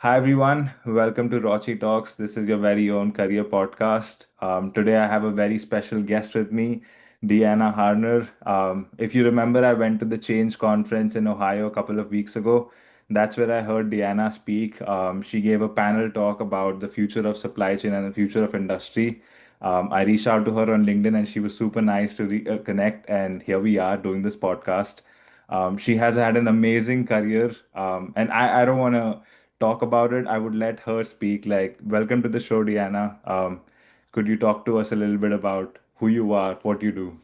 Hi everyone, welcome to Rochi Talks. This is your very own career podcast. Today I have a very special guest with me, Deanna Harner. If you remember, I went to the Change conference in Ohio a couple of weeks ago. That's where I heard Deanna speak. She gave a panel talk about the future of supply chain and the future of industry. I reached out to her on LinkedIn and she was super nice to connect, and here we are doing this podcast. She has had an amazing career, and I don't want to talk about it. I would let her speak. Like, welcome to the show, Deanna. Could you talk to us a little bit about who you are, what you do?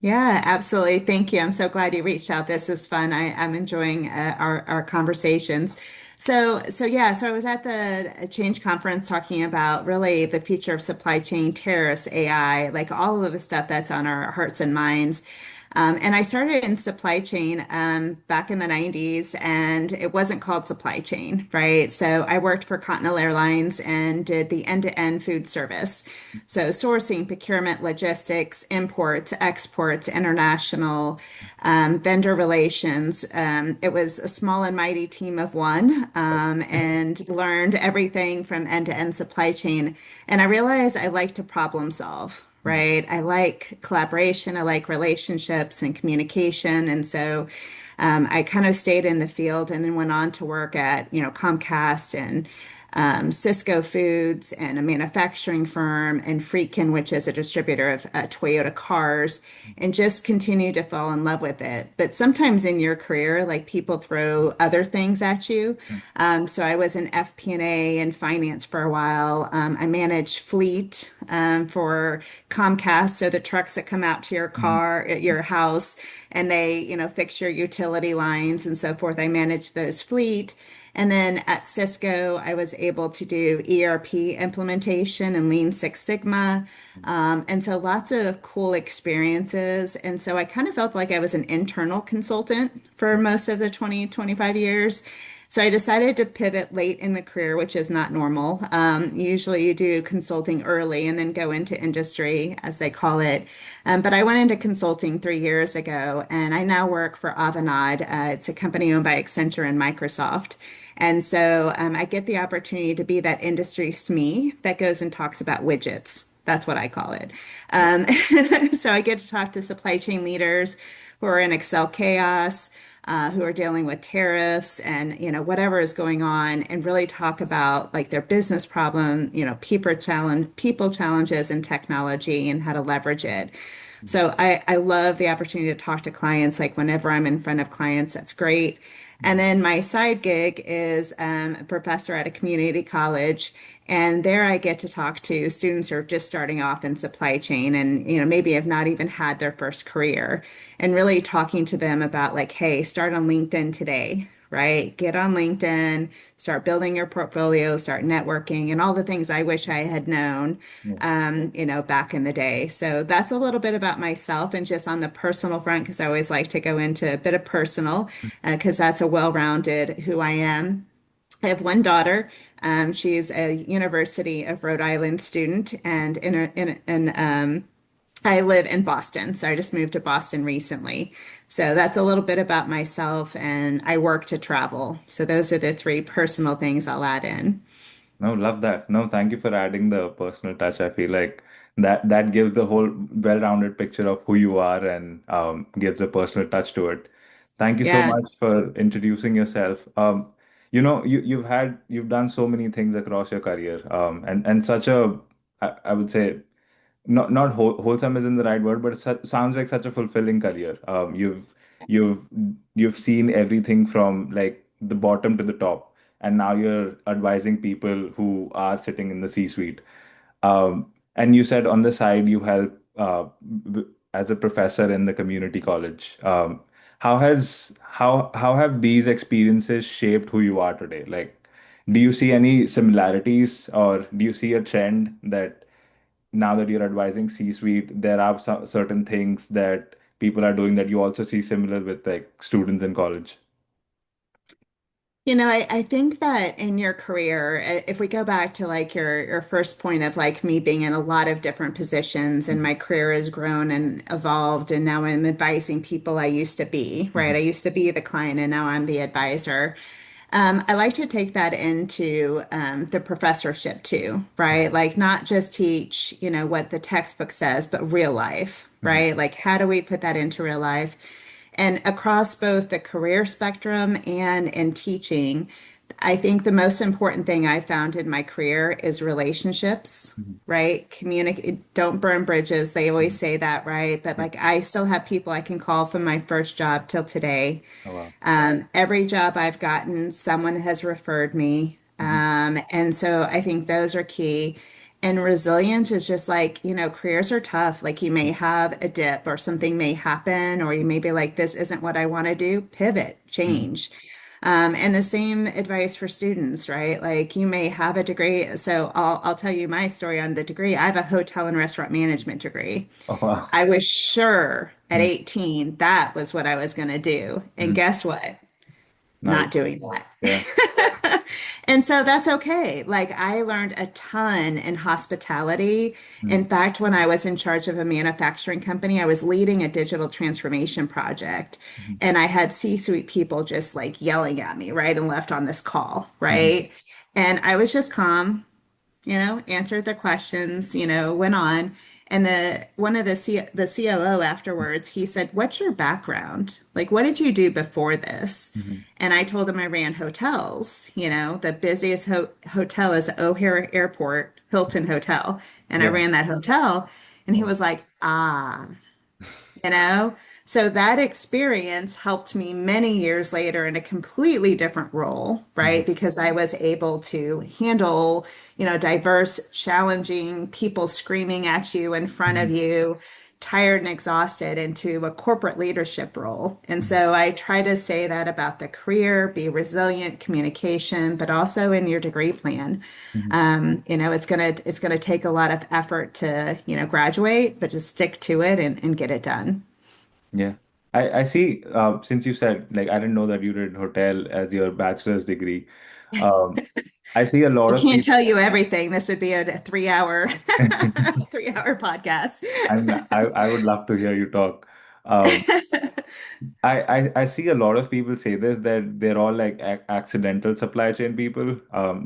Yeah, absolutely. Thank you. I'm so glad you reached out. This is fun. I'm enjoying our conversations. So I was at the Change conference talking about really the future of supply chain, tariffs, AI, like all of the stuff that's on our hearts and minds. And I started in supply chain back in the 90s, and it wasn't called supply chain, right? So I worked for Continental Airlines and did the end-to-end food service. So sourcing, procurement, logistics, imports, exports, international, vendor relations. It was a small and mighty team of one, and learned everything from end-to-end supply chain. And I realized I like to problem solve. Right. I like collaboration. I like relationships and communication. And so I kind of stayed in the field and then went on to work at, Comcast and Cisco Foods and a manufacturing firm and Friedkin, which is a distributor of Toyota cars, and just continued to fall in love with it. But sometimes in your career, like people throw other things at you. So I was in FP&A and finance for a while. I managed fleet for Comcast, so the trucks that come out to your car, at your house, and they, fix your utility lines and so forth. I managed those fleet. And then at Cisco, I was able to do ERP implementation and Lean Six Sigma. And so lots of cool experiences. And so I kind of felt like I was an internal consultant for most of the 20, 25 years. So I decided to pivot late in the career, which is not normal. Usually you do consulting early and then go into industry, as they call it. But I went into consulting 3 years ago, and I now work for Avanade. It's a company owned by Accenture and Microsoft. And so I get the opportunity to be that industry SME that goes and talks about widgets. That's what I call it. Um, so I get to talk to supply chain leaders who are in Excel chaos, who are dealing with tariffs and whatever is going on, and really talk about like their business problem, people challenges in technology and how to leverage it. So I love the opportunity to talk to clients. Like whenever I'm in front of clients, that's great. And then my side gig is a professor at a community college. And there I get to talk to students who are just starting off in supply chain and, maybe have not even had their first career, and really talking to them about like, hey, start on LinkedIn today, right? Get on LinkedIn, start building your portfolio, start networking, and all the things I wish I had known, back in the day. So that's a little bit about myself and just on the personal front, because I always like to go into a bit of personal, because that's a well-rounded who I am. I have one daughter. She's a University of Rhode Island student, and I live in Boston. So I just moved to Boston recently. So that's a little bit about myself, and I work to travel. So those are the three personal things I'll add in. No, love that. No, thank you for adding the personal touch. I feel like that gives the whole well-rounded picture of who you are and gives a personal touch to it. Thank you so Yeah. much for introducing yourself. You've done so many things across your career, and such a I would say not wholesome isn't the right word, but it sounds like such a fulfilling career. You've you've seen everything from like the bottom to the top, and now you're advising people who are sitting in the C-suite. And you said on the side you help as a professor in the community college. How have these experiences shaped who you are today? Like, do you see any similarities, or do you see a trend that now that you're advising C-suite, there are some certain things that people are doing that you also see similar with like students in college? I think that in your career, if we go back to like your first point of like me being in a lot of different positions and my career has grown and evolved, and now I'm advising people I used to be, right? I used to be the client and now I'm the advisor. I like to take that into the professorship too, right? Like not just teach, what the textbook says, but real life, Mhm. right? Like how do we put that into real life? And across both the career spectrum and in teaching, I think the most important thing I found in my career is relationships, Mhm. right? Communicate, don't burn bridges. They always Mhm. say that, right? But Yeah. like I still have people I can call from my first job till today. Oh, wow. Every job I've gotten, someone has referred me. Mhm. And so I think those are key. And resilience is just like, careers are tough. Like you may have a dip or something may happen, or you may be like, this isn't what I want to do. Pivot, Mhm. change. And the same advice for students, right? Like you may have a degree. So I'll tell you my story on the degree. I have a hotel and restaurant management degree. Oh, wow. I was sure at Mhm. 18 that was what I was going to do. And Mhm. guess what? Now, Not doing that. yeah. And so that's okay. Like I learned a ton in hospitality. In Mhm. fact, when I was in charge of a manufacturing company, I was leading a digital transformation project. Mhm. And I had C-suite people just like yelling at me right and left on this call, Mhm. right? And I was just calm, answered the questions, went on. And the one of the COO afterwards, he said, "What's your background? Like, what did you do before this?" Mhm. And I told him I ran hotels. The busiest hotel is O'Hare Airport, Hilton Hotel, and I Yeah. ran that hotel. And he Oh. was like, "Ah." you know? So that experience helped me many years later in a completely different role, Mhm. right? Because I was able to handle, diverse, challenging people screaming at you in front of Mhm. you, tired and exhausted into a corporate leadership role. And Mhm. so I try to say that about the career, be resilient, communication, but also in your degree plan. Mhm. It's gonna take a lot of effort to, graduate, but just stick to it and get it done. Yeah. I see, since you said, like, I didn't know that you did hotel as your bachelor's degree. Um, I see a lot I of can't people. tell you everything. This would be a 3 hour 3 hour podcast. I would love to hear you talk. Um, I see a lot of people say this that they're all like accidental supply chain people.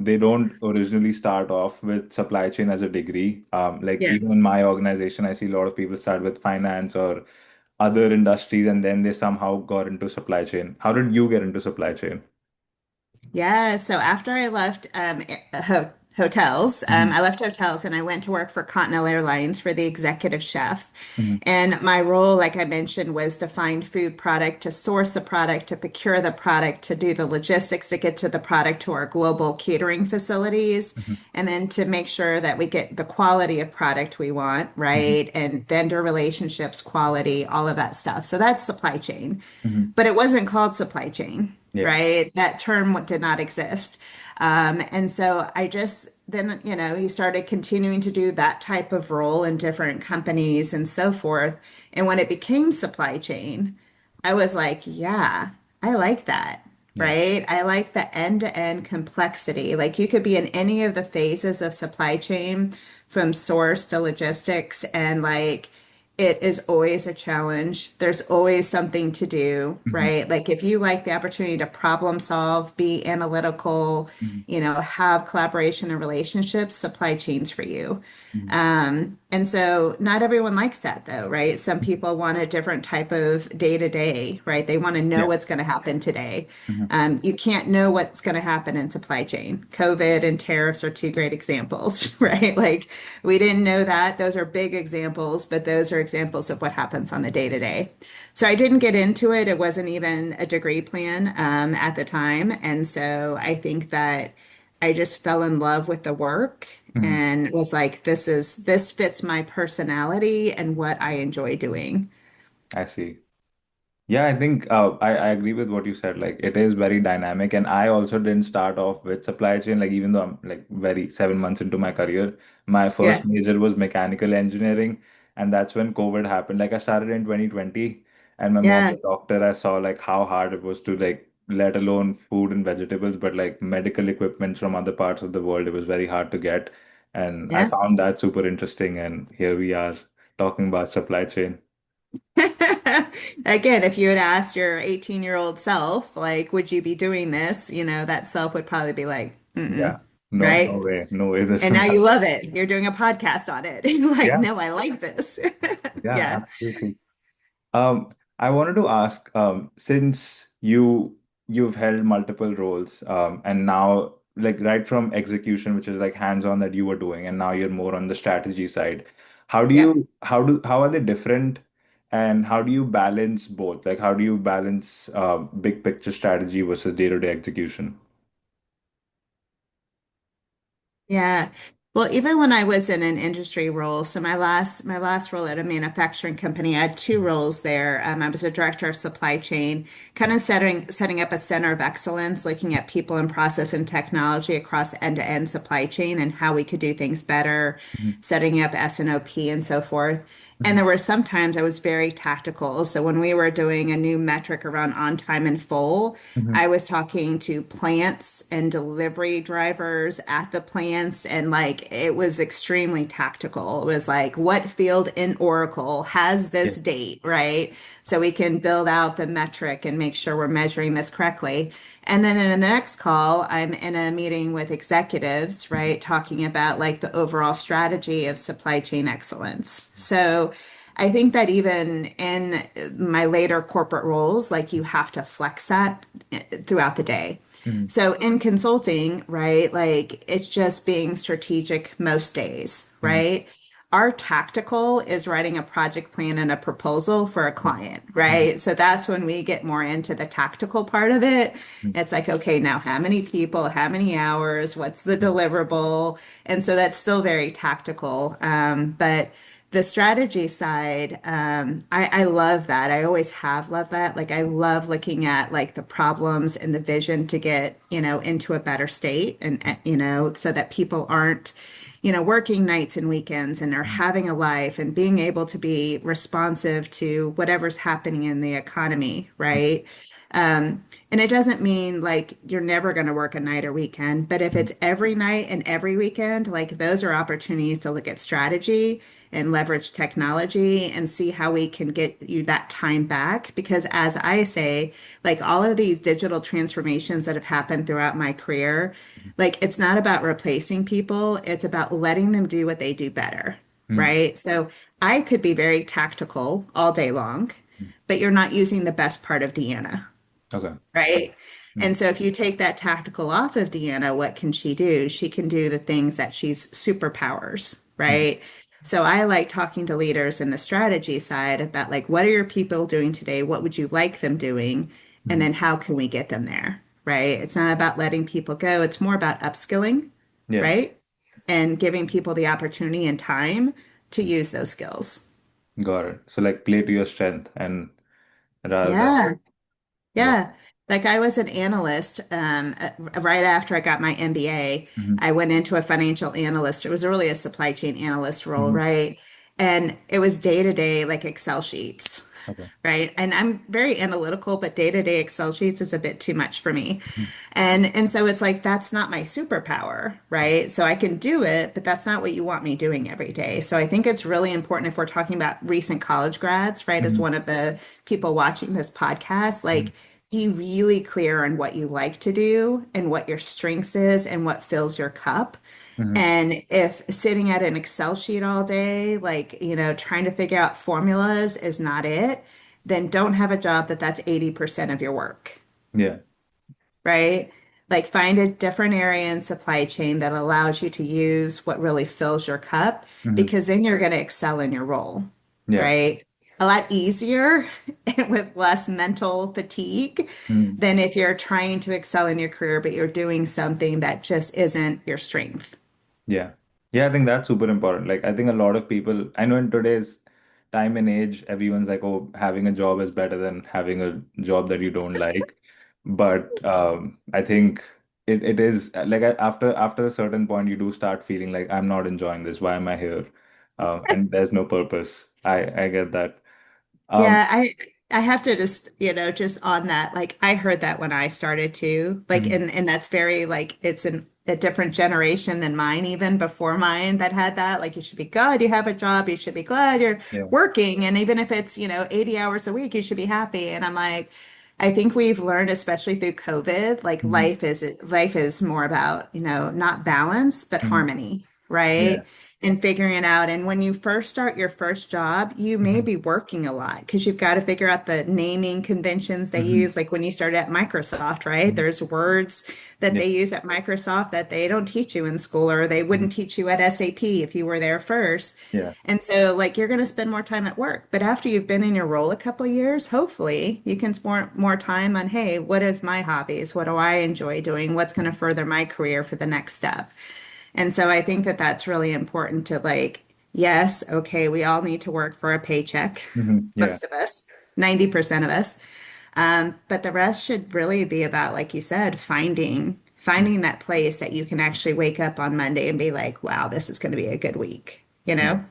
They don't originally start off with supply chain as a degree. Like Yeah. even in my organization, I see a lot of people start with finance or other industries and then they somehow got into supply chain. How did you get into supply chain? Yeah, so after I left hotels, Hmm. I left hotels and I went to work for Continental Airlines for the executive chef. Hmm. And my role, like I mentioned, was to find food product, to source the product, to procure the product, to do the logistics to get to the product to our global catering facilities, Hmm. and then to make sure that we get the quality of product we want, Hmm. right? And vendor relationships, quality, all of that stuff. So that's supply chain. Hmm. But it wasn't called supply chain, Yeah. right? That term did not exist. And so I just then, you started continuing to do that type of role in different companies and so forth. And when it became supply chain, I was like, yeah, I like that, Yeah. right? I like the end-to-end complexity. Like you could be in any of the phases of supply chain from source to logistics and like it is always a challenge. There's always something to do, Hmm. right? Like if you like the opportunity to problem solve, be analytical, Hmm. have collaboration and relationships, supply chains for you. Hmm. And so not everyone likes that though, right? Some people want a different type of day to day, right? They want to know Yeah. what's going to happen today. Hmm. You can't know what's going to happen in supply chain. COVID and tariffs are two great examples, right? Like we didn't know that. Those are big examples, but those are examples of what happens on the day to day. So I didn't get into it. It wasn't even a degree plan at the time. And so I think that I just fell in love with the work Hmm. and was like, this fits my personality and what I enjoy doing. I see. Yeah, I think I agree with what you said. Like it is very dynamic, and I also didn't start off with supply chain. Like even though I'm like very 7 months into my career, my Yeah. first major was mechanical engineering, and that's when COVID happened. Like I started in 2020, and my mom's Yeah. a doctor. I saw like how hard it was to like let alone food and vegetables, but like medical equipment from other parts of the world, it was very hard to get, and I Yeah. found that super interesting. And here we are talking about supply chain. Again, if you had asked your 18-year-old self, like, would you be doing this? That self would probably be like, mm-mm, Yeah. No, no right? way. No way this And will now you happen. love it. You're doing a podcast on it. And you're like, Yeah. no, I like this. Yeah, Yeah. absolutely. I wanted to ask, since you've held multiple roles, and now like right from execution, which is like hands-on that you were doing, and now you're more on the strategy side. Yep. How are they different, and how do you balance both? Like how do you balance big picture strategy versus day-to-day execution? Yeah. Well, even when I was in an industry role, so my last role at a manufacturing company, I had two roles there. I was a director of supply chain, kind of setting up a center of excellence, looking at people and process and technology across end-to-end supply chain and how we could do things better, Mhm. setting up S&OP and so forth. And Mhm. there were some times I was very tactical. So when we were doing a new metric around on time and full, Mhm. I was talking to plants and delivery drivers at the plants, and like it was extremely tactical. It was like, what field in Oracle has Yeah. this date, right? So we can build out the metric and make sure we're measuring this correctly. And then in the next call, I'm in a meeting with executives, Mhm. right, talking about like the overall strategy of supply chain excellence. So I think that even in my later corporate roles, like you have to flex that throughout the day. Mhm. So in consulting, right, like it's just being strategic most days, Mhm. right? Our tactical is writing a project plan and a proposal for a client, Mhm. right? So that's when we get more into the tactical part of it. Mhm. It's like, okay, now how many people, how many hours, what's the Mhm. deliverable? And so that's still very tactical. But the strategy side, I love that. I always have loved that. Like I love looking at like the problems and the vision to get, into a better state and so that people aren't, working nights and weekends and are Mhm. having a life and being able to be responsive to whatever's happening in the economy, right? And it doesn't mean like you're never going to work a night or weekend, but if Mhm. it's every night and every weekend, like those are opportunities to look at strategy and leverage technology and see how we can get you that time back. Because as I say, like all of these digital transformations that have happened throughout my career, like it's not about replacing people, it's about letting them do what they do better, Mhm. right? So I could be very tactical all day long, Mhm. but you're not using the best part of Deanna, Okay. right? Mhm. And so if you take that tactical off of Deanna, what can she do? She can do the things that she's superpowers, Mhm. right? So I like talking to leaders in the strategy side about like, what are your people doing today? What would you like them doing? And Mhm. then how can we get them there, right? It's not about letting people go. It's more about upskilling, Yeah. right? And giving people the opportunity and time to use those skills. Got it. So like play to your strength and rather than Yeah. go. Yeah. Like I was an analyst right after I got my MBA. Mhm. I went into a financial analyst. It was really a supply chain analyst role, Mhm. right? And it was day to day like Excel sheets, Okay. right? And I'm very analytical, but day to day Excel sheets is a bit too much for me. Mhm. And so it's like that's not my superpower, right? So I can do it, but that's not what you want me doing every day. So I think it's really important if we're talking about recent college grads, right? As Mhm. one of the people watching this podcast, Mhm. like be really clear on what you like to do and what your strengths is and what fills your cup. Mhm. And if sitting at an Excel sheet all day, like, trying to figure out formulas is not it, then don't have a job that's 80% of your work, Yeah. right? Like find a different area in supply chain that allows you to use what really fills your cup Mhm. because then you're going to excel in your role, Yeah. right? A lot easier and with less mental fatigue Mhm. than if you're trying to excel in your career, but you're doing something that just isn't your strength. Yeah. Yeah, I think that's super important. Like, I think a lot of people, I know in today's time and age, everyone's like, oh, having a job is better than having a job that you don't like. But I think it is like after a certain point, you do start feeling like I'm not enjoying this. Why am I here? And there's no purpose. I get that. Um, Yeah, I have to just, just on that, like I heard that when I started too. Like mhm. and that's very like it's a different generation than mine, even before mine, that had that. Like, you should be glad you have a job. You should be glad you're Yeah. working. And even if it's, 80 hours a week, you should be happy. And I'm like, I think we've learned, especially through COVID, like Hmm. life is more about, not balance, but Hmm. harmony, Yeah. right? And figuring it out. And when you first start your first job, you may Hmm. be working a lot because you've got to figure out the naming conventions they Hmm. use. Like when you started at Microsoft, right? There's words that Yeah. they use at Microsoft that they don't teach you in school, or they Mhm. wouldn't teach you at SAP if you were there first. Yeah. And so, like, you're going to spend more time at work. But after you've been in your role a couple of years, hopefully you can spend more time on, hey, what is my hobbies? What do I enjoy doing? What's going to further my career for the next step? And so I think that that's really important to, like, yes, okay, we all need to work for a paycheck, Yeah. most of us, 90% of us. But the rest should really be about, like you said, finding that place that you can actually wake up on Monday and be like, wow, this is going to be a good week, you Yeah. know?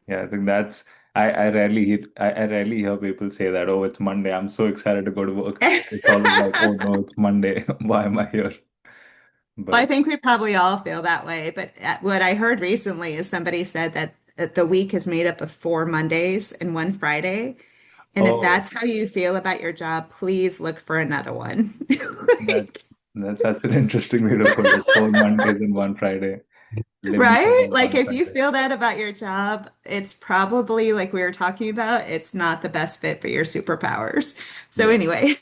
Yeah. I think that's I rarely hear people say that, oh, it's Monday. I'm so excited to go to work. It's always like, oh no, it's Monday. Why am I here? Well, I But think we probably all feel that way. But what I heard recently is somebody said that the week is made up of 4 Mondays and 1 Friday. And if oh, that's how you feel about your job, please look for another one. that that's such an interesting way to put it. 4 Mondays and 1 Friday. Live Right? in Like one if you Friday. feel that about your job, it's probably like we were talking about, it's not the best fit for your superpowers. So Yeah. anyway,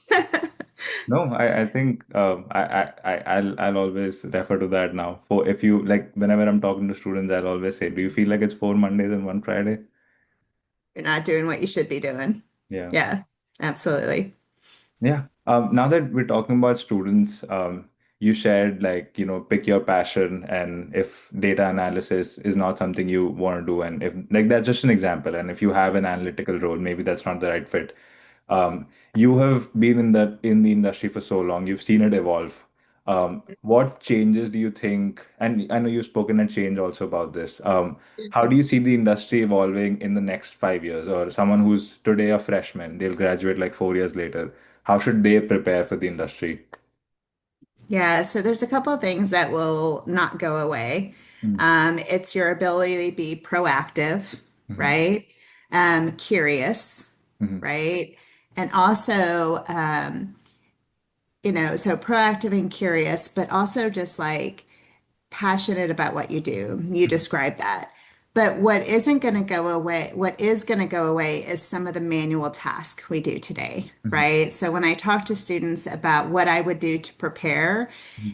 No, I think I'll always refer to that now. For if you like, whenever I'm talking to students, I'll always say, do you feel like it's 4 Mondays and 1 Friday? you're not doing what you should be doing. Yeah. Yeah, absolutely. Yeah. Now that we're talking about students, you shared like, pick your passion, and if data analysis is not something you want to do, and if like that's just an example, and if you have an analytical role, maybe that's not the right fit. You have been in the industry for so long, you've seen it evolve. What changes do you think, and I know you've spoken at Change also about this. How do you see the industry evolving in the next 5 years? Or someone who's today a freshman, they'll graduate like 4 years later. How should they prepare for the industry? Yeah, so there's a couple of things that will not go away. Mm. It's your ability to be proactive, Mhm. right? Curious, Mhm. right? And also, so proactive and curious, but also just like passionate about what you do. You Mhm. described that. But what isn't going to go away, what is going to go away is some of the manual tasks we do today, Mhm. right? So when I talk to students about what I would do to prepare,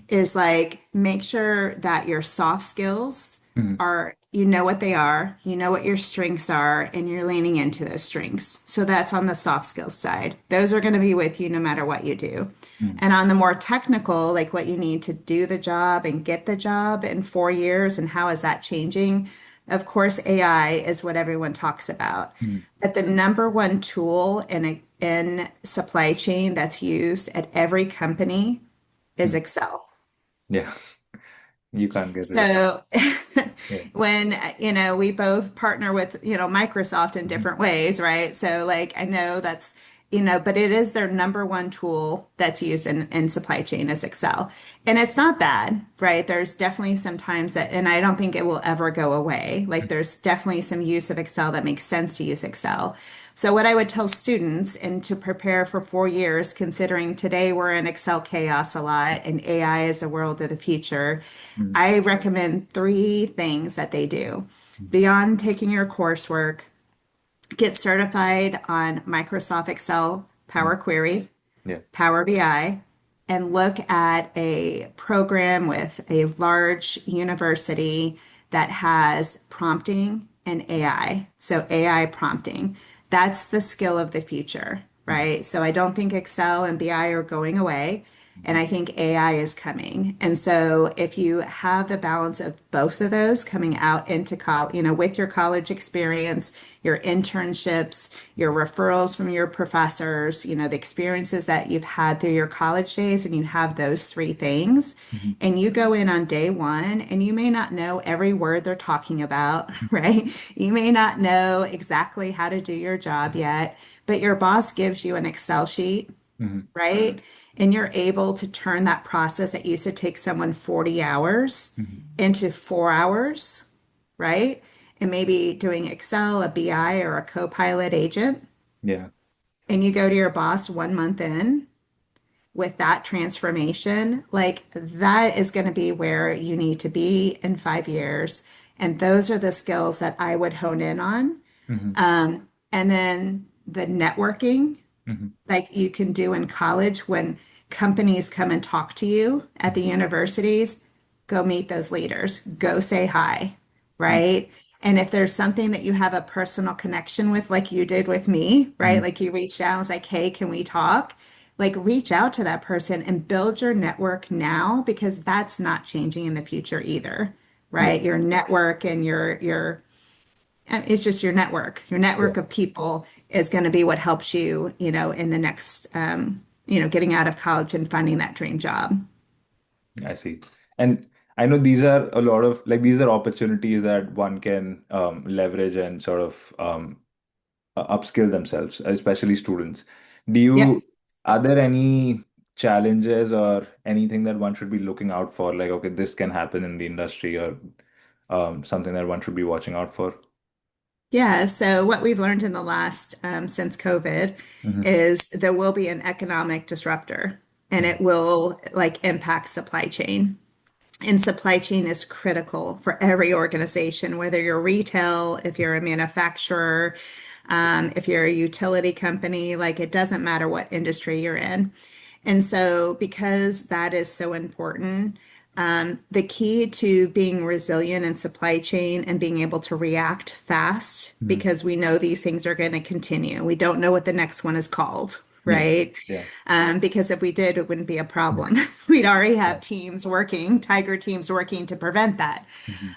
is like make sure that your soft skills Mhm. are, you know what they are, you know what your strengths are, and you're leaning into those strengths. So that's on the soft skills side. Those are going to be with you no matter what you do. Mhm. And on the more technical, like what you need to do the job and get the job in 4 years and how is that changing? Of course, AI is what everyone talks about. Mhm. But the number one tool in supply chain that's used at every company is Mhm. Excel. Yeah, you can't get rid of it. So Yeah. when, we both partner with, Microsoft in Mhm. different ways, right? So like I know that's, but it is their number one tool that's used in supply chain is Excel. And it's not bad, right? There's definitely some times that, and I don't think it will ever go away. Like there's definitely some use of Excel that makes sense to use Excel. So what I would tell students and to prepare for 4 years, considering today we're in Excel chaos a lot and AI is a world of the future, Mhm. I recommend three things that they do. Beyond taking your coursework, get certified on Microsoft Excel, Mhm. Power Query, Yeah. Power BI, and look at a program with a large university that has prompting and AI. So AI prompting, that's the skill of the future, Mhm. right? So I don't think Excel and BI are going away. And Mhm. I think AI is coming. And so if you have the balance of both of those coming out into college, with your college experience, your internships, your referrals from your professors, the experiences that you've had through your college days, and you have those three things, Mhm. and you go in on day one, and you may not know every word they're talking about, right? You may not know exactly how to do your job yet, but your boss gives you an Excel sheet, Mhm. right? and you're able to turn that process that used to take someone 40 hours Mhm. into 4 hours, right? And maybe doing Excel, a BI, or a Copilot agent, Yeah. and you go to your boss 1 month in with that transformation, like that is going to be where you need to be in 5 years. And those are the skills that I would hone in on. Hmm. And then the networking, Hmm. like you can do in college when companies come and talk to you at the universities, go meet those leaders, go say hi, right? And if there's something that you have a personal connection with, like you did with me, right? Hmm. Like you reached out and was like, hey, can we talk? Like reach out to that person and build your network now because that's not changing in the future either, Yeah. right? Your network and your it's just your network. Your Yeah. network of people is going to be what helps you, in the next, getting out of college and finding that dream job. I see. And I know these are a lot of like these are opportunities that one can leverage and sort of upskill themselves, especially students. Do Yep. you, are there any challenges or anything that one should be looking out for? Like, okay, this can happen in the industry or something that one should be watching out for? Yeah. So what we've learned in the last, since COVID Hmm. is there will be an economic disruptor and Hmm. it will like impact supply chain. And supply chain is critical for every organization, whether you're retail, if you're a manufacturer, if you're a utility company, like it doesn't matter what industry you're in. And so, because that is so important, the key to being resilient in supply chain and being able to react fast, Hmm. because we know these things are going to continue. We don't know what the next one is called, Yeah. right? Yeah. Because if we did, it wouldn't be a problem. We'd already Yeah. have teams working, tiger teams working to prevent that.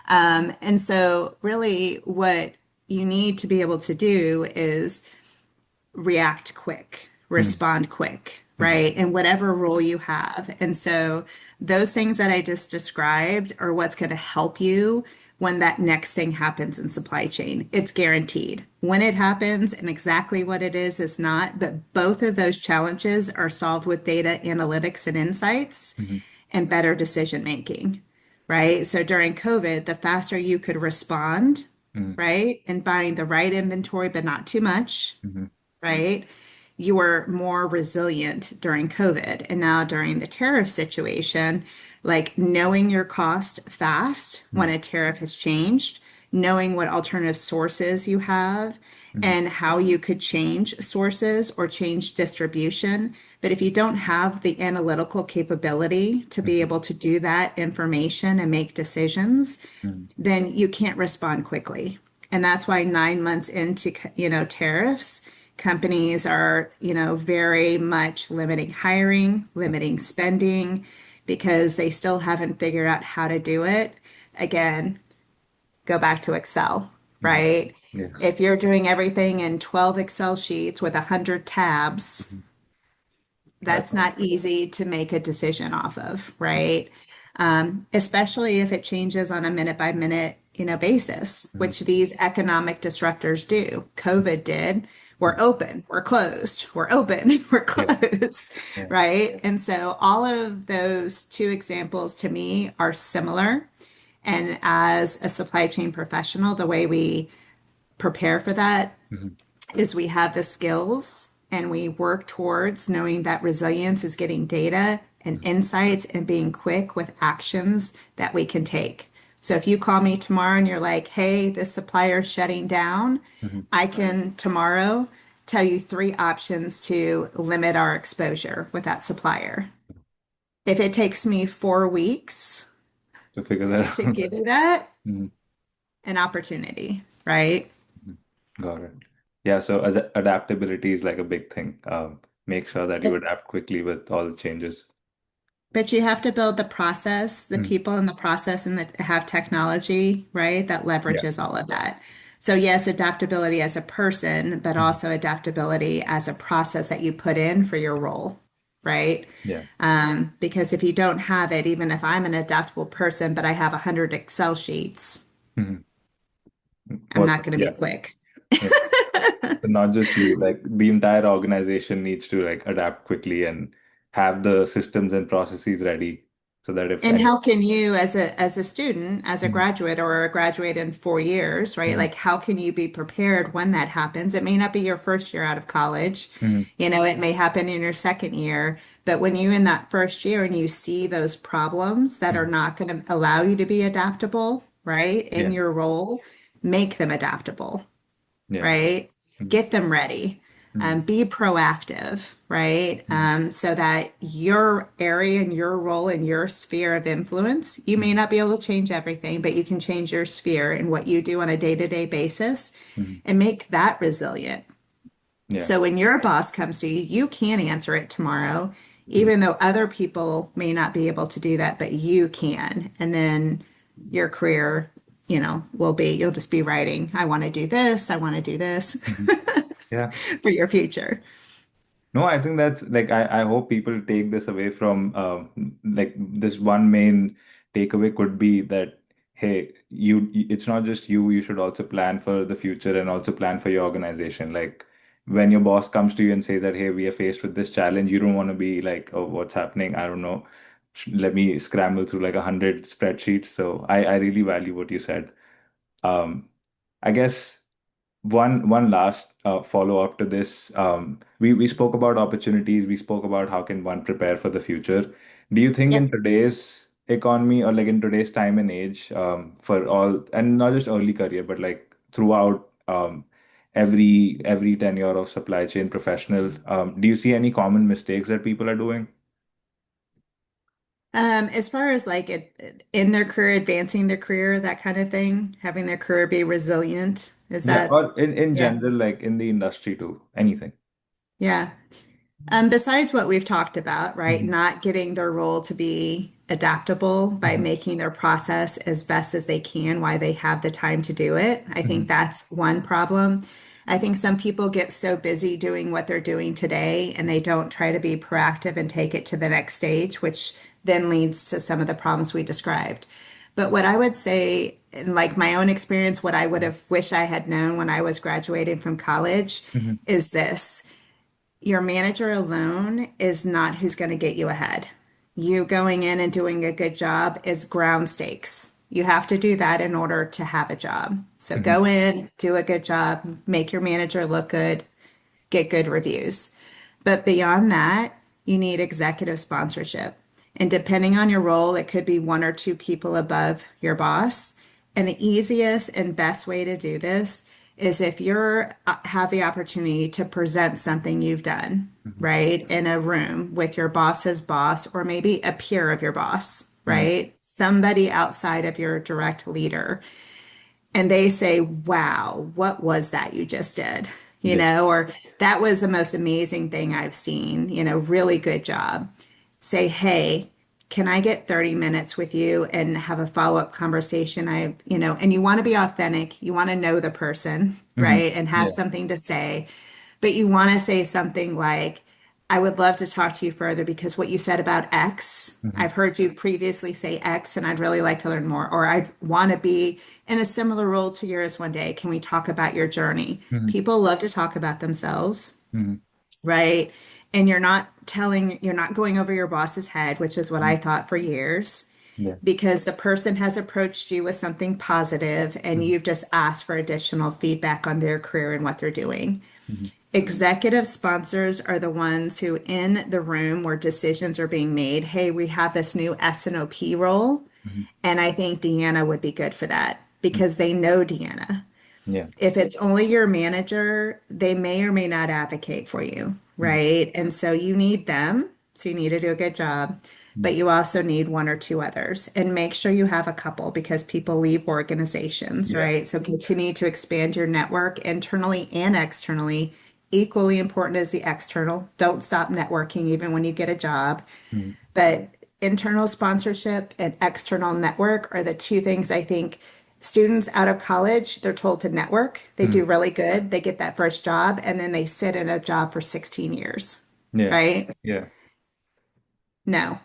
Hmm. And so, really, what you need to be able to do is react quick, Hmm. respond quick, Hmm. right? In whatever role you have. And so those things that I just described are what's going to help you when that next thing happens in supply chain. It's guaranteed. When it happens and exactly what it is not, but both of those challenges are solved with data analytics and insights Hmm. and better decision making, right? So during COVID, the faster you could respond, Hmm. right? And buying the right inventory, but not too much, Hmm. right? You were more resilient during COVID. And now during the tariff situation, like knowing your cost fast when Hmm. a tariff has changed, knowing what alternative sources you have, Hmm. and how you could change sources or change distribution. But if you don't have the analytical capability to be Hmm. able to do that information and make decisions, Hmm. then you can't respond quickly. And that's why 9 months into, tariffs, companies are, very much limiting hiring, limiting spending because they still haven't figured out how to do it. Again, go back to Excel, Hmm. right? Yeah. If you're doing everything in 12 Excel sheets with 100 tabs, Mhm. that's That's not easy to make a decision off of, right? Especially if it changes on a minute by minute, basis, Mhm. which these economic disruptors do. COVID did. We're Mhm. open, we're closed, we're open, we're Yeah. closed, Yeah. right? And so all of those two examples to me are similar. And as a supply chain professional, the way we prepare for that Mhm. is we have the skills and we work towards knowing that resilience is getting data and insights and being quick with actions that we can take. So if you call me tomorrow and you're like, hey, this supplier is shutting down, Mhm. I can tomorrow tell you three options to limit our exposure with that supplier. If it takes me 4 weeks To figure that to out. give you that, Mhm. an opportunity, right? Mhm. Got it. Yeah, so as adaptability is like a big thing. Make sure that you adapt quickly with all the changes. But you have to build the process, the Mhm. people in the process, and that have technology, right? That Yeah. leverages all of that. So, yes, adaptability as a person, but Mhm. also adaptability as a process that you put in for your role, right? Yeah. Because if you don't have it, even if I'm an adaptable person, but I have 100 Excel sheets, Mhm. I'm What? not going to be Yeah. quick. Yeah. So not just you, like the entire organization needs to like adapt quickly and have the systems and processes ready so that if And any. how can you, as a student, as a Mhm, graduate or a graduate in 4 years, right? mhm, Like, how can you be prepared when that happens? It may not be your first year out of college. mhm, It may happen in your second year, but when you in that first year and you see those problems that are mhm. not going to allow you to be adaptable, right, in Yeah, your role, make them adaptable, yeah. right? Mhm, Get them ready. mhm, Be proactive, right? mhm, So that your area and your role and your sphere of influence, you may mhm, not be able to change everything, but you can change your sphere and what you do on a day-to-day basis mhm. and make that resilient. Yeah. So when your boss comes to you, you can answer it tomorrow, Mhm, even though other people may not be able to do that, but you can. And then your career, will be, you'll just be writing, I want to do this, I want to do this mhm. Yeah. for your future. No, I think that's like I hope people take this away from like this one main takeaway could be that hey, it's not just you should also plan for the future and also plan for your organization. Like when your boss comes to you and says that hey, we are faced with this challenge, you don't want to be like, oh, what's happening? I don't know. Let me scramble through like 100 spreadsheets. So I really value what you said. Um, I guess one last follow-up to this. We spoke about opportunities, we spoke about how can one prepare for the future. Do you think in Yep. today's economy or like in today's time and age, for all and not just early career, but like throughout every tenure of supply chain professional, do you see any common mistakes that people are doing? As far as like in their career, advancing their career, that kind of thing, having their career be resilient, is Yeah, that, or in yeah, general, like in the industry too, anything. yeah. Besides what we've talked about, right? Mhm, Not getting their role to be adaptable by mhm, making their process as best as they can while they have the time to do it. I think mhm, that's one problem. I think some people get so busy doing what they're doing today and they don't try to be proactive and take it to the next stage, which then leads to some of the problems we described. But what I would say, in like my own experience, what I would have wished I had known when I was graduating from college mhm, is this: your manager alone is not who's going to get you ahead. You going in and doing a good job is ground stakes. You have to do that in order to have a job. So mhm, go in, do a good job, make your manager look good, get good reviews. But beyond that, you need executive sponsorship. And depending on your role, it could be one or two people above your boss. And the easiest and best way to do this is if you're have the opportunity to present something you've done, mhm, right, in a room with your boss's boss or maybe a peer of your boss, mhm, right? Somebody outside of your direct leader and they say, wow, what was that you just did? yeah. Or that was the most amazing thing I've seen, really good job. Say, hey, can I get 30 minutes with you and have a follow-up conversation? And you want to be authentic, you want to know the person, Mhm, right? And have yeah. something to say, but you want to say something like, I would love to talk to you further because what you said about X, Mhm, I've heard you previously say X, and I'd really like to learn more. Or I want to be in a similar role to yours one day. Can we talk about your journey? mhm, People love to talk about themselves, mhm, right? And you're not going over your boss's head, which is what mhm. I thought for years, Yeah. because the person has approached you with something positive and Mhm, you've just asked for additional feedback on their career and what they're doing. mhm, Executive sponsors are the ones who, in the room where decisions are being made, hey, we have this new S&OP role, mhm, and I think Deanna would be good for that mhm. because they know Deanna. Yeah. If it's only your manager, they may or may not advocate for you, Mhm, right? And so you need them. So you need to do a good job, mhm. but you also need one or two others. And make sure you have a couple because people leave organizations, Yeah. right? So continue to expand your network internally and externally. Equally important as the external. Don't stop networking even when you get a job. Mhm, But internal sponsorship and external network are the two things I think students out of college, they're told to network. They mhm. do really good. They get that first job and then they sit in a job for 16 years, Yeah. right? Yeah. No.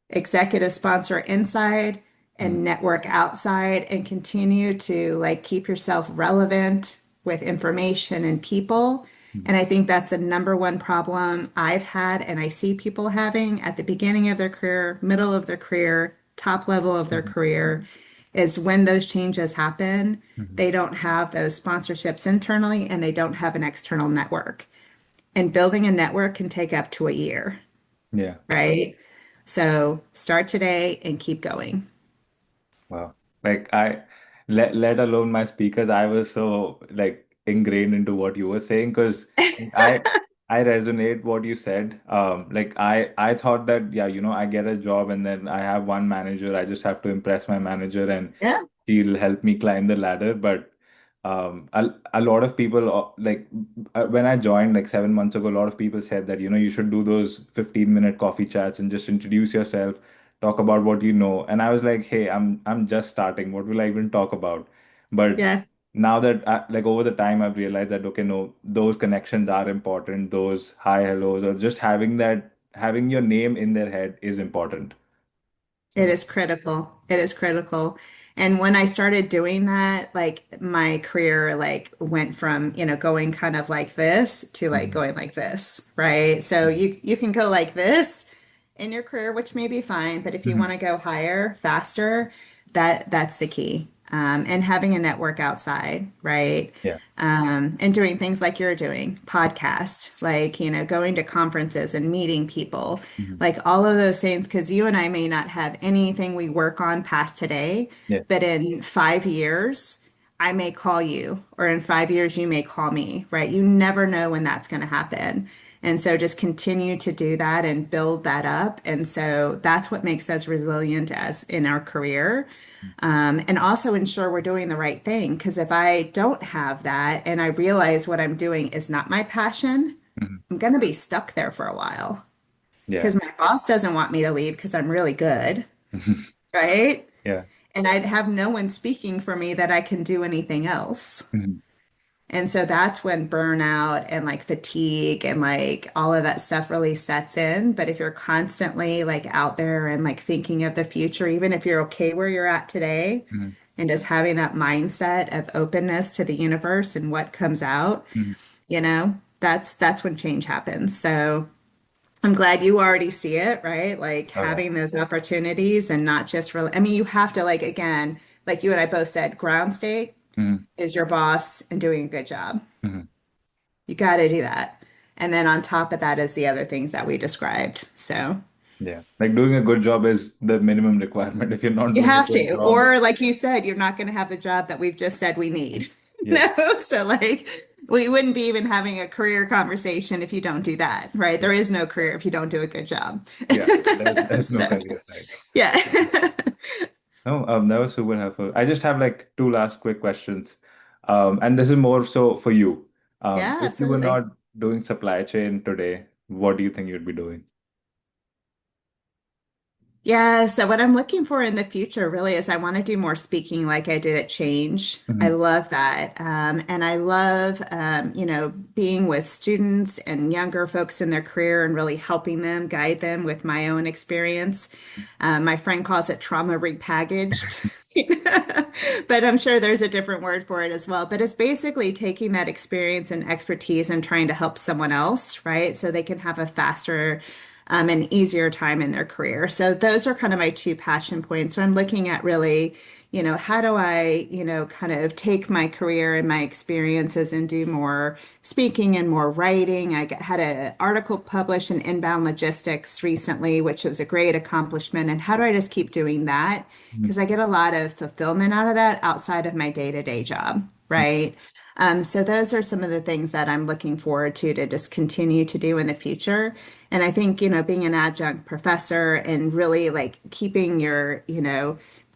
Executive sponsor inside Mhm, and network outside and continue to like keep yourself relevant with information and people. Mhm. And I think that's the number one problem I've had and I see people having at the beginning of their career, middle of their career, top level of their Mhm. career, is when those changes happen, Mhm. they don't have those sponsorships internally and they don't have an external network. And building a network can take up to a year, Yeah. right? So start today and keep going. Wow. Like let alone my speakers, I was so like ingrained into what you were saying because I I resonate what you said. Like I thought that yeah, I get a job and then I have one manager. I just have to impress my manager and Yeah. she'll help me climb the ladder. But a lot of people like when I joined like 7 months ago, a lot of people said that you should do those 15-minute coffee chats and just introduce yourself, talk about what you know. And I was like, hey, I'm just starting. What will I even talk about? But Yeah. now that like over the time, I've realized that okay, no, those connections are important. Those hi hellos or just having your name in their head is important. It So. is critical. It is critical. And when I started doing that, like my career like went from, going kind of like this to like Mhm. going like this, right? So you can go like this in your career, which may be fine, but if you want Mhm. to go higher, faster, that's the key. And having a network outside, right? Yeah. And doing things like you're doing, podcasts, like, going to conferences and meeting people, Mhm. like all of those things, because you and I may not have anything we work on past today, Yeah. but in 5 years, I may call you, or in 5 years, you may call me, right? You never know when that's going to happen. And so just continue to do that and build that up. And so that's what makes us resilient as in our career. And also ensure we're doing the right thing. Because if I don't have that and I realize what I'm doing is not my passion, Mhm. I'm going to be stuck there for a while. Yeah. Because my boss doesn't want me to leave because I'm really good, right? Yeah. And I'd have no one speaking for me that I can do anything else. Mhm. And so that's when burnout and like fatigue and like all of that stuff really sets in. But if you're constantly like out there and like thinking of the future, even if you're okay where you're at today, Mhm. and just having that mindset of openness to the universe and what comes out, Mhm. that's when change happens. So I'm glad you already see it, right? Like Oh yeah. having those opportunities and not just really, I mean, you have to like again, like you and I both said, ground state Mhm. is your boss and doing a good job. Mhm. You got to do that. And then on top of that is the other things that we described. So Yeah. Like doing a good job is the minimum requirement. If you're not you doing a have good to, job, or like you said, you're not going to have the job that we've just said we need. yeah. No, so like we wouldn't be even having a career conversation if you don't do that, right? There Yeah. is no career if you don't do a good job. Yeah. There's no So, career side. yeah. No, that was super helpful. I just have like two last quick questions. And this is more so for you. Yeah, If you were absolutely. not doing supply chain today, what do you think you'd be doing? Yeah, so what I'm looking for in the future really is I want to do more speaking like I did at Change. I Mhm. love that. And I love, being with students and younger folks in their career and really helping them, guide them with my own experience. My friend calls it trauma repackaged. But I'm sure there's a different word for it as well. But it's basically taking that experience and expertise and trying to help someone else, right? So they can have a faster an easier time in their career. So those are kind of my two passion points. So I'm looking at really, how do I, kind of take my career and my experiences and do more speaking and more writing. Had an article published in Inbound Logistics recently, which was a great accomplishment. And how do I just keep doing that? Mhm. Because I get a lot of fulfillment out of that outside of my day-to-day job, Mhm. right? So those are some of the things that I'm looking forward to just continue to do in the future. And I think, being an adjunct professor and really like keeping your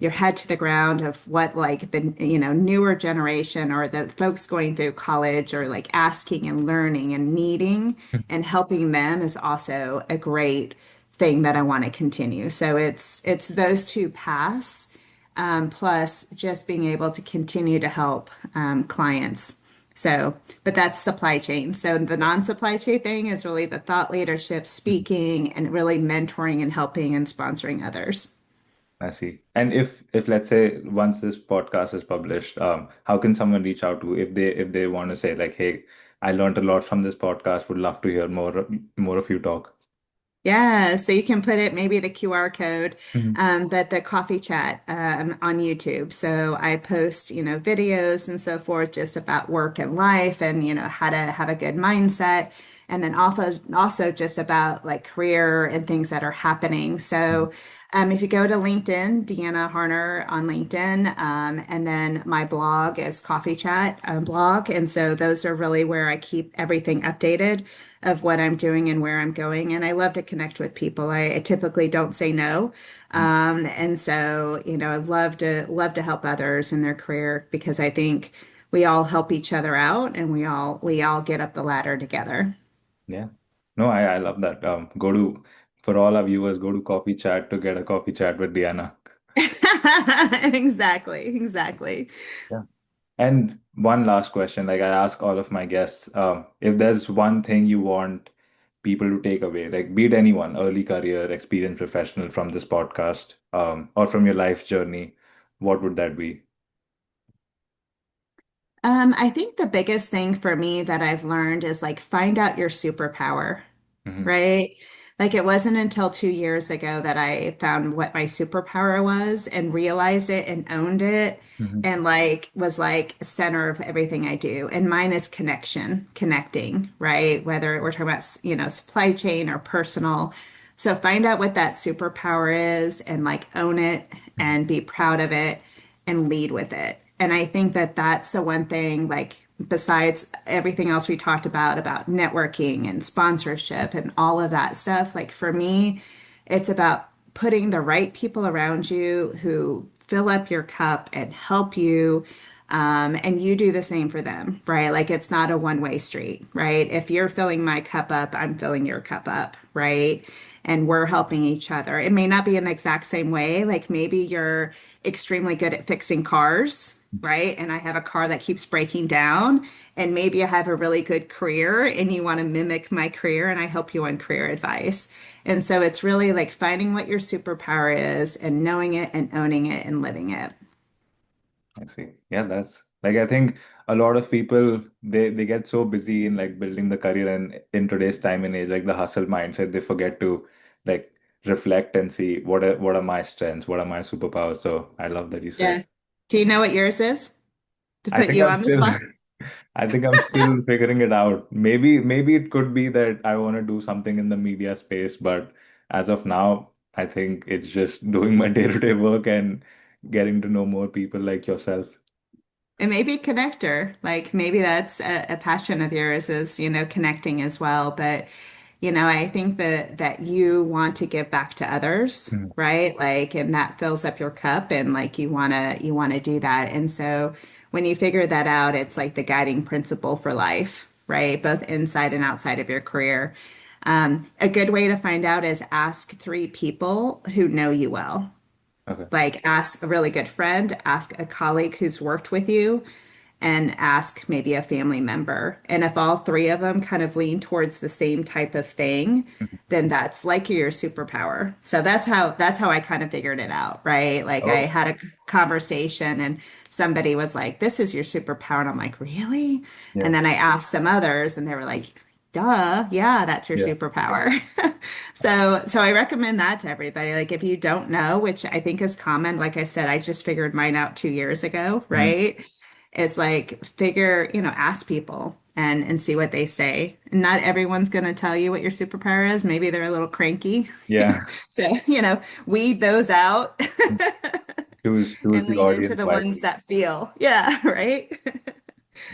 head to the ground of what like the, newer generation or the folks going through college or like asking and learning and needing and helping them is also a great thing that I want to continue. So it's those two paths plus just being able to continue to help clients. So, but that's supply chain. So the non-supply chain thing is really the thought leadership, Mhm. speaking, and really mentoring and helping and sponsoring others. I see. And if let's say once this podcast is published, how can someone reach out to if they want to say like, hey, I learned a lot from this podcast. Would love to hear more of you talk. Yeah, so you can put it maybe the QR code, Mhm. but the coffee chat on YouTube. So I post, videos and so forth just about work and life and, how to have a good mindset. And then also just about like career and things that are happening. Mhm. So if you go to LinkedIn, Deanna Harner on LinkedIn, and then my blog is Coffee Chat blog. And so those are really where I keep everything updated of what I'm doing and where I'm going. And I love to connect with people. I typically don't say no. And so, I love to help others in their career because I think we all help each other out and we all get up the ladder together. Yeah. No, I love that. For all our viewers, go to Coffee Chat to get a coffee chat with Diana. Exactly, exactly. Yeah. And one last question, like I ask all of my guests, if there's one thing you want people to take away, like be it anyone, early career, experienced professional from this podcast, or from your life journey, what would that be? I think the biggest thing for me that I've learned is like find out your superpower. Hmm. Right? Like it wasn't until 2 years ago that I found what my superpower was and realized it and owned it Hmm. and like was like center of everything I do. And mine is connecting, right? Whether we're talking about, supply chain or personal. So find out what that superpower is and like own it and be proud of it and lead with it. And I think that that's the one thing, like, besides everything else we talked about networking and sponsorship and all of that stuff, like, for me, it's about putting the right people around you who fill up your cup and help you. And you do the same for them, right? Like it's not a one-way street, right? If you're filling my cup up, I'm filling your cup up, right? And we're helping each other. It may not be in the exact same way. Like maybe you're extremely good at fixing cars, right? And I have a car that keeps breaking down. And maybe I have a really good career and you want to mimic my career and I help you on career advice. And so it's really like finding what your superpower is and knowing it and owning it and living it. I see. Yeah, that's like I think a lot of people they get so busy in like building the career and in today's time and age, like the hustle mindset, they forget to like reflect and see what are my strengths, what are my superpowers. So I love that you said. Yeah. Do you know what yours is? To I put think you I'm on the still spot? I think I'm still figuring it out. Maybe it could be that I want to do something in the media space, but as of now, I think it's just doing my day-to-day work and getting to know more people like yourself. And maybe connector, like maybe that's a passion of yours is, connecting as well. But, I think that you want to give back to others, Mhm. right? Like, and that fills up your cup and like you want to do that. And so when you figure that out, it's like the guiding principle for life, right? Both inside and outside of your career. A good way to find out is ask three people who know you well. Okay. Like ask a really good friend, ask a colleague who's worked with you, and ask maybe a family member. And if all three of them kind of lean towards the same type of thing, Mhm. then that's like your superpower. So that's how I kind of figured it out, right? Like I Oh, had a conversation and somebody was like, "This is your superpower." And I'm like, "Really?" yeah. And then I asked some others and they were like, "Duh, yeah, that's your Yeah. superpower." So I recommend that to everybody. Like if you don't know, which I think is common, like I said, I just figured mine out 2 years ago, Mhm. right? It's like ask people and see what they say. Not everyone's going to tell you what your superpower is. Maybe they're a little cranky. Yeah. So, weed those out Choose and the lean into audience the ones wisely. that feel. Yeah, right.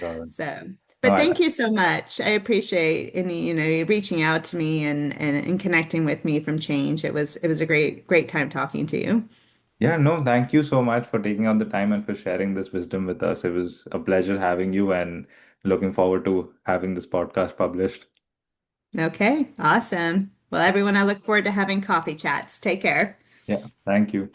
Got it. So, No, but thank you so much. I appreciate any, you reaching out to me and connecting with me from Change. It was a great time talking to you. yeah, no, thank you so much for taking out the time and for sharing this wisdom with us. It was a pleasure having you and looking forward to having this podcast published. Okay, awesome. Well, everyone, I look forward to having coffee chats. Take care. Yeah, thank you.